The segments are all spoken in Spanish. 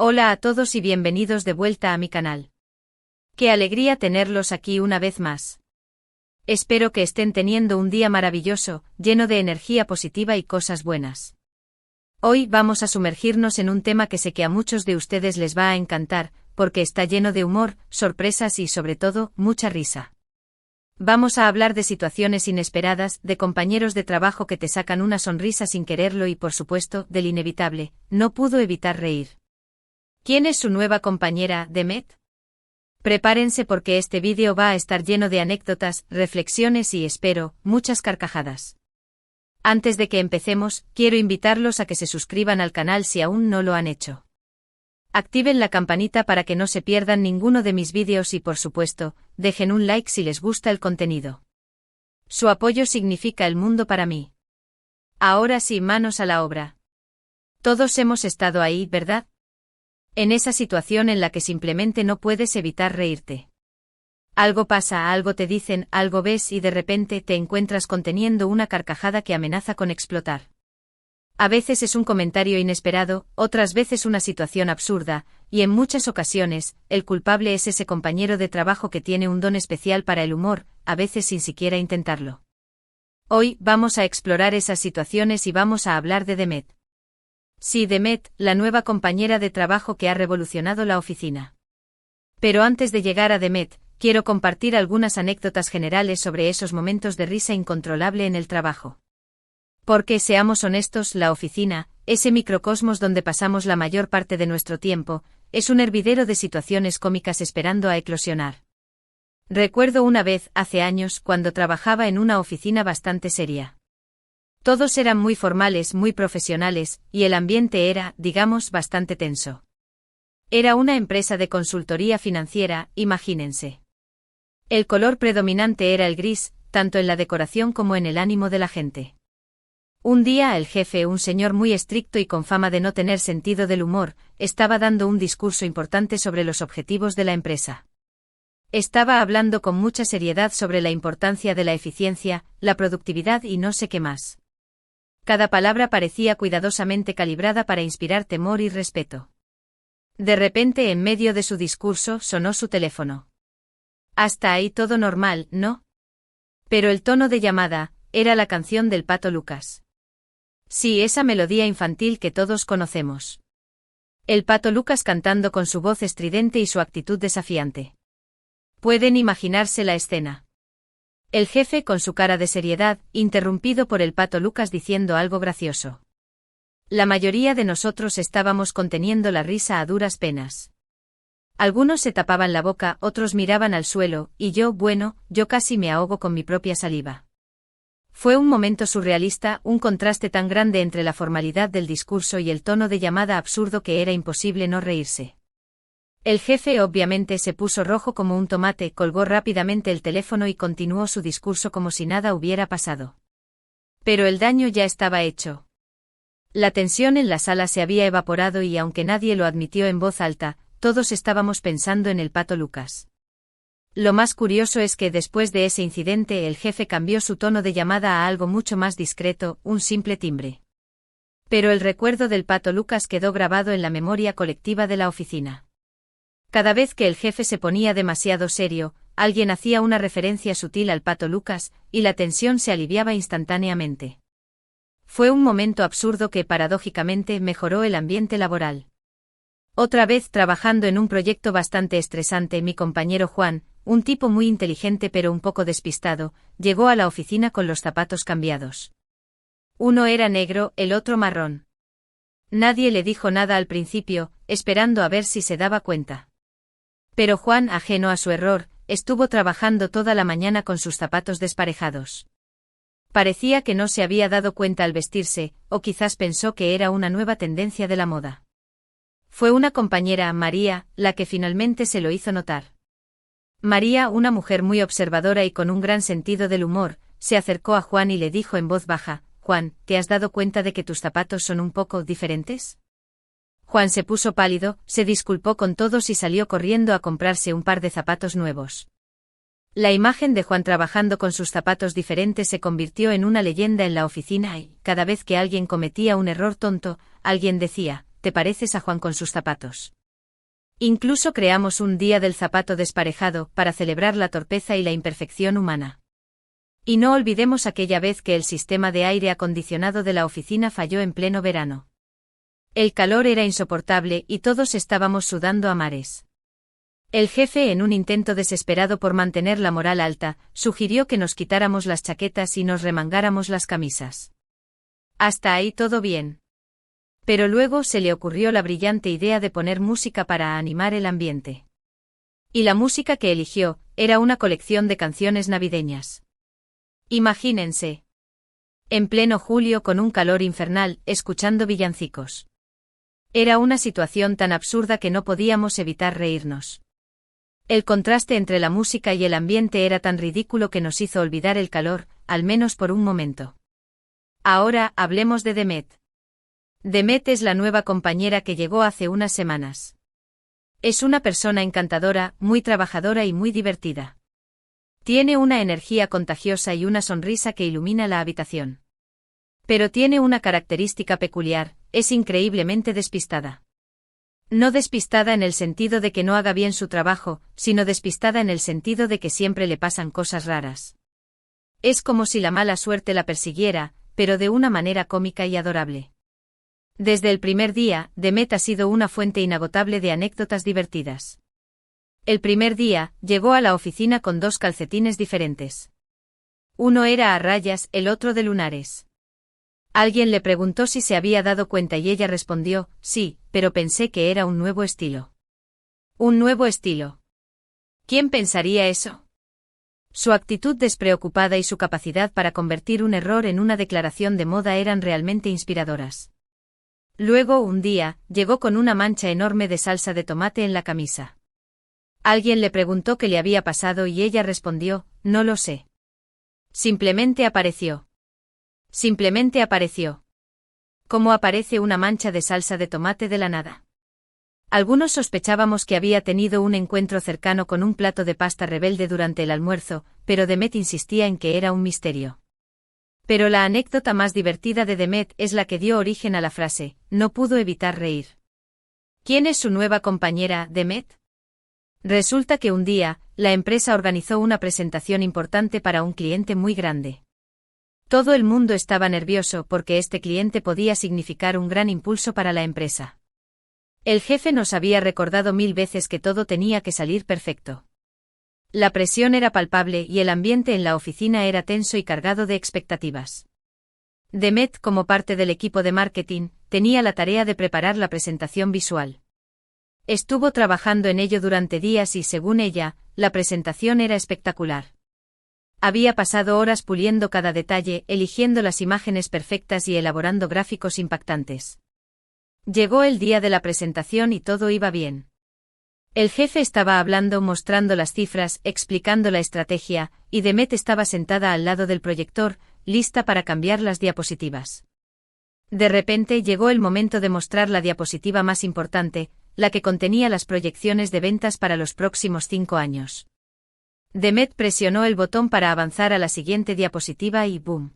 Hola a todos y bienvenidos de vuelta a mi canal. Qué alegría tenerlos aquí una vez más. Espero que estén teniendo un día maravilloso, lleno de energía positiva y cosas buenas. Hoy vamos a sumergirnos en un tema que sé que a muchos de ustedes les va a encantar, porque está lleno de humor, sorpresas y sobre todo, mucha risa. Vamos a hablar de situaciones inesperadas, de compañeros de trabajo que te sacan una sonrisa sin quererlo y por supuesto, del inevitable, no pudo evitar reír. ¿Quién es su nueva compañera, Demet? Prepárense porque este vídeo va a estar lleno de anécdotas, reflexiones y espero, muchas carcajadas. Antes de que empecemos, quiero invitarlos a que se suscriban al canal si aún no lo han hecho. Activen la campanita para que no se pierdan ninguno de mis vídeos y por supuesto, dejen un like si les gusta el contenido. Su apoyo significa el mundo para mí. Ahora sí, manos a la obra. Todos hemos estado ahí, ¿verdad? En esa situación en la que simplemente no puedes evitar reírte. Algo pasa, algo te dicen, algo ves y de repente te encuentras conteniendo una carcajada que amenaza con explotar. A veces es un comentario inesperado, otras veces una situación absurda, y en muchas ocasiones, el culpable es ese compañero de trabajo que tiene un don especial para el humor, a veces sin siquiera intentarlo. Hoy vamos a explorar esas situaciones y vamos a hablar de Demet. Sí, Demet, la nueva compañera de trabajo que ha revolucionado la oficina. Pero antes de llegar a Demet, quiero compartir algunas anécdotas generales sobre esos momentos de risa incontrolable en el trabajo. Porque, seamos honestos, la oficina, ese microcosmos donde pasamos la mayor parte de nuestro tiempo, es un hervidero de situaciones cómicas esperando a eclosionar. Recuerdo una vez, hace años, cuando trabajaba en una oficina bastante seria. Todos eran muy formales, muy profesionales, y el ambiente era, digamos, bastante tenso. Era una empresa de consultoría financiera, imagínense. El color predominante era el gris, tanto en la decoración como en el ánimo de la gente. Un día el jefe, un señor muy estricto y con fama de no tener sentido del humor, estaba dando un discurso importante sobre los objetivos de la empresa. Estaba hablando con mucha seriedad sobre la importancia de la eficiencia, la productividad y no sé qué más. Cada palabra parecía cuidadosamente calibrada para inspirar temor y respeto. De repente, en medio de su discurso, sonó su teléfono. Hasta ahí todo normal, ¿no? Pero el tono de llamada era la canción del Pato Lucas. Sí, esa melodía infantil que todos conocemos. El Pato Lucas cantando con su voz estridente y su actitud desafiante. Pueden imaginarse la escena. El jefe con su cara de seriedad, interrumpido por el Pato Lucas diciendo algo gracioso. La mayoría de nosotros estábamos conteniendo la risa a duras penas. Algunos se tapaban la boca, otros miraban al suelo, y yo casi me ahogo con mi propia saliva. Fue un momento surrealista, un contraste tan grande entre la formalidad del discurso y el tono de llamada absurdo que era imposible no reírse. El jefe obviamente se puso rojo como un tomate, colgó rápidamente el teléfono y continuó su discurso como si nada hubiera pasado. Pero el daño ya estaba hecho. La tensión en la sala se había evaporado y aunque nadie lo admitió en voz alta, todos estábamos pensando en el Pato Lucas. Lo más curioso es que después de ese incidente el jefe cambió su tono de llamada a algo mucho más discreto, un simple timbre. Pero el recuerdo del Pato Lucas quedó grabado en la memoria colectiva de la oficina. Cada vez que el jefe se ponía demasiado serio, alguien hacía una referencia sutil al Pato Lucas, y la tensión se aliviaba instantáneamente. Fue un momento absurdo que paradójicamente mejoró el ambiente laboral. Otra vez trabajando en un proyecto bastante estresante, mi compañero Juan, un tipo muy inteligente pero un poco despistado, llegó a la oficina con los zapatos cambiados. Uno era negro, el otro marrón. Nadie le dijo nada al principio, esperando a ver si se daba cuenta. Pero Juan, ajeno a su error, estuvo trabajando toda la mañana con sus zapatos desparejados. Parecía que no se había dado cuenta al vestirse, o quizás pensó que era una nueva tendencia de la moda. Fue una compañera, María, la que finalmente se lo hizo notar. María, una mujer muy observadora y con un gran sentido del humor, se acercó a Juan y le dijo en voz baja: «Juan, ¿te has dado cuenta de que tus zapatos son un poco diferentes?» Juan se puso pálido, se disculpó con todos y salió corriendo a comprarse un par de zapatos nuevos. La imagen de Juan trabajando con sus zapatos diferentes se convirtió en una leyenda en la oficina y, cada vez que alguien cometía un error tonto, alguien decía: te pareces a Juan con sus zapatos. Incluso creamos un día del zapato desparejado para celebrar la torpeza y la imperfección humana. Y no olvidemos aquella vez que el sistema de aire acondicionado de la oficina falló en pleno verano. El calor era insoportable y todos estábamos sudando a mares. El jefe, en un intento desesperado por mantener la moral alta, sugirió que nos quitáramos las chaquetas y nos remangáramos las camisas. Hasta ahí todo bien. Pero luego se le ocurrió la brillante idea de poner música para animar el ambiente. Y la música que eligió era una colección de canciones navideñas. Imagínense. En pleno julio con un calor infernal, escuchando villancicos. Era una situación tan absurda que no podíamos evitar reírnos. El contraste entre la música y el ambiente era tan ridículo que nos hizo olvidar el calor, al menos por un momento. Ahora, hablemos de Demet. Demet es la nueva compañera que llegó hace unas semanas. Es una persona encantadora, muy trabajadora y muy divertida. Tiene una energía contagiosa y una sonrisa que ilumina la habitación. Pero tiene una característica peculiar, es increíblemente despistada. No despistada en el sentido de que no haga bien su trabajo, sino despistada en el sentido de que siempre le pasan cosas raras. Es como si la mala suerte la persiguiera, pero de una manera cómica y adorable. Desde el primer día, Demet ha sido una fuente inagotable de anécdotas divertidas. El primer día, llegó a la oficina con 2 calcetines diferentes. Uno era a rayas, el otro de lunares. Alguien le preguntó si se había dado cuenta y ella respondió, sí, pero pensé que era un nuevo estilo. ¿Un nuevo estilo? ¿Quién pensaría eso? Su actitud despreocupada y su capacidad para convertir un error en una declaración de moda eran realmente inspiradoras. Luego, un día, llegó con una mancha enorme de salsa de tomate en la camisa. Alguien le preguntó qué le había pasado y ella respondió, no lo sé. Simplemente apareció. Simplemente apareció. ¿Cómo aparece una mancha de salsa de tomate de la nada? Algunos sospechábamos que había tenido un encuentro cercano con un plato de pasta rebelde durante el almuerzo, pero Demet insistía en que era un misterio. Pero la anécdota más divertida de Demet es la que dio origen a la frase, no pudo evitar reír. ¿Quién es su nueva compañera, Demet? Resulta que un día, la empresa organizó una presentación importante para un cliente muy grande. Todo el mundo estaba nervioso porque este cliente podía significar un gran impulso para la empresa. El jefe nos había recordado 1000 veces que todo tenía que salir perfecto. La presión era palpable y el ambiente en la oficina era tenso y cargado de expectativas. Demet, como parte del equipo de marketing, tenía la tarea de preparar la presentación visual. Estuvo trabajando en ello durante días y, según ella, la presentación era espectacular. Había pasado horas puliendo cada detalle, eligiendo las imágenes perfectas y elaborando gráficos impactantes. Llegó el día de la presentación y todo iba bien. El jefe estaba hablando, mostrando las cifras, explicando la estrategia, y Demet estaba sentada al lado del proyector, lista para cambiar las diapositivas. De repente llegó el momento de mostrar la diapositiva más importante, la que contenía las proyecciones de ventas para los próximos 5 años. Demet presionó el botón para avanzar a la siguiente diapositiva y ¡boom!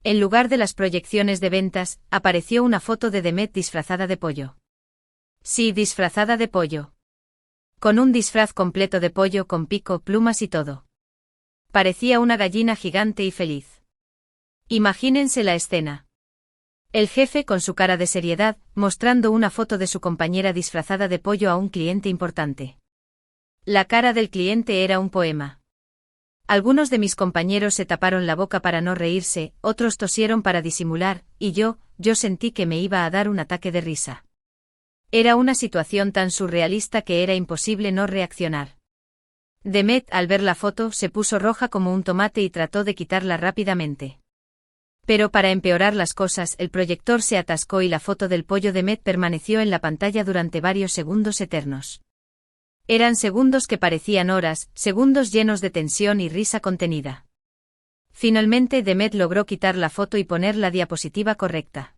En lugar de las proyecciones de ventas, apareció una foto de Demet disfrazada de pollo. Sí, disfrazada de pollo. Con un disfraz completo de pollo con pico, plumas y todo. Parecía una gallina gigante y feliz. Imagínense la escena. El jefe con su cara de seriedad, mostrando una foto de su compañera disfrazada de pollo a un cliente importante. La cara del cliente era un poema. Algunos de mis compañeros se taparon la boca para no reírse, otros tosieron para disimular, y yo sentí que me iba a dar un ataque de risa. Era una situación tan surrealista que era imposible no reaccionar. Demet, al ver la foto, se puso roja como un tomate y trató de quitarla rápidamente. Pero para empeorar las cosas, el proyector se atascó y la foto del pollo Demet permaneció en la pantalla durante varios segundos eternos. Eran segundos que parecían horas, segundos llenos de tensión y risa contenida. Finalmente Demet logró quitar la foto y poner la diapositiva correcta.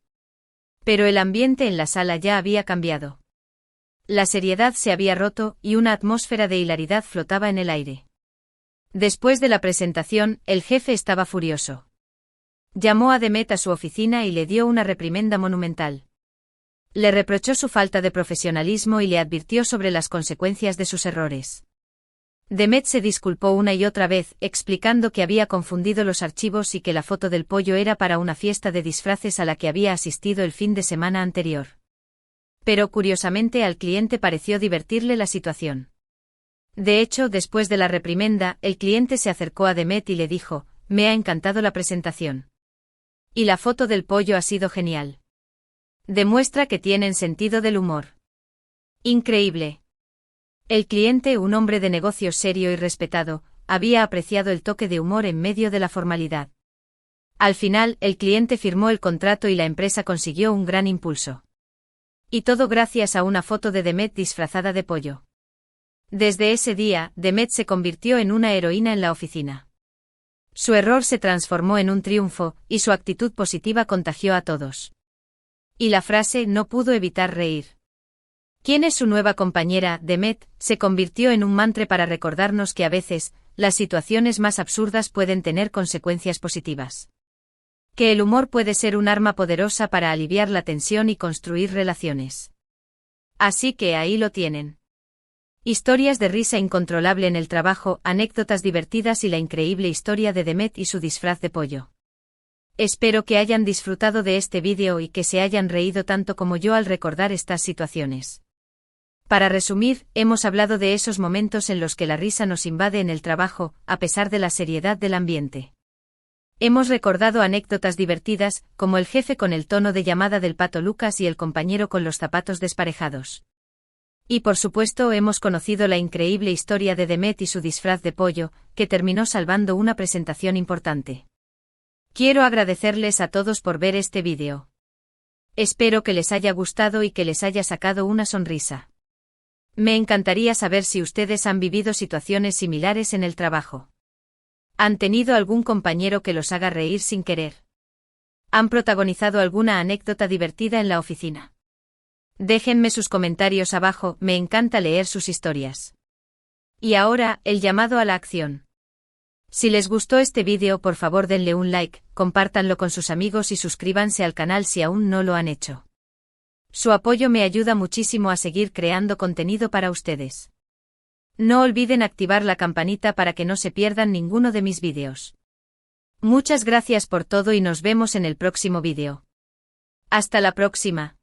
Pero el ambiente en la sala ya había cambiado. La seriedad se había roto y una atmósfera de hilaridad flotaba en el aire. Después de la presentación, el jefe estaba furioso. Llamó a Demet a su oficina y le dio una reprimenda monumental. Le reprochó su falta de profesionalismo y le advirtió sobre las consecuencias de sus errores. Demet se disculpó una y otra vez, explicando que había confundido los archivos y que la foto del pollo era para una fiesta de disfraces a la que había asistido el fin de semana anterior. Pero curiosamente al cliente pareció divertirle la situación. De hecho, después de la reprimenda, el cliente se acercó a Demet y le dijo: «Me ha encantado la presentación. Y la foto del pollo ha sido genial. Demuestra que tienen sentido del humor. Increíble». El cliente, un hombre de negocios serio y respetado, había apreciado el toque de humor en medio de la formalidad. Al final, el cliente firmó el contrato y la empresa consiguió un gran impulso. Y todo gracias a una foto de Demet disfrazada de pollo. Desde ese día, Demet se convirtió en una heroína en la oficina. Su error se transformó en un triunfo, y su actitud positiva contagió a todos. Y la frase «no pudo evitar reír». ¿Quién es su nueva compañera, Demet?, se convirtió en un mantra para recordarnos que a veces, las situaciones más absurdas pueden tener consecuencias positivas. Que el humor puede ser un arma poderosa para aliviar la tensión y construir relaciones. Así que ahí lo tienen. Historias de risa incontrolable en el trabajo, anécdotas divertidas y la increíble historia de Demet y su disfraz de pollo. Espero que hayan disfrutado de este vídeo y que se hayan reído tanto como yo al recordar estas situaciones. Para resumir, hemos hablado de esos momentos en los que la risa nos invade en el trabajo, a pesar de la seriedad del ambiente. Hemos recordado anécdotas divertidas, como el jefe con el tono de llamada del pato Lucas y el compañero con los zapatos desparejados. Y por supuesto hemos conocido la increíble historia de Demet y su disfraz de pollo, que terminó salvando una presentación importante. Quiero agradecerles a todos por ver este vídeo. Espero que les haya gustado y que les haya sacado una sonrisa. Me encantaría saber si ustedes han vivido situaciones similares en el trabajo. ¿Han tenido algún compañero que los haga reír sin querer? ¿Han protagonizado alguna anécdota divertida en la oficina? Déjenme sus comentarios abajo, me encanta leer sus historias. Y ahora, el llamado a la acción. Si les gustó este vídeo, por favor denle un like, compártanlo con sus amigos y suscríbanse al canal si aún no lo han hecho. Su apoyo me ayuda muchísimo a seguir creando contenido para ustedes. No olviden activar la campanita para que no se pierdan ninguno de mis vídeos. Muchas gracias por todo y nos vemos en el próximo vídeo. Hasta la próxima.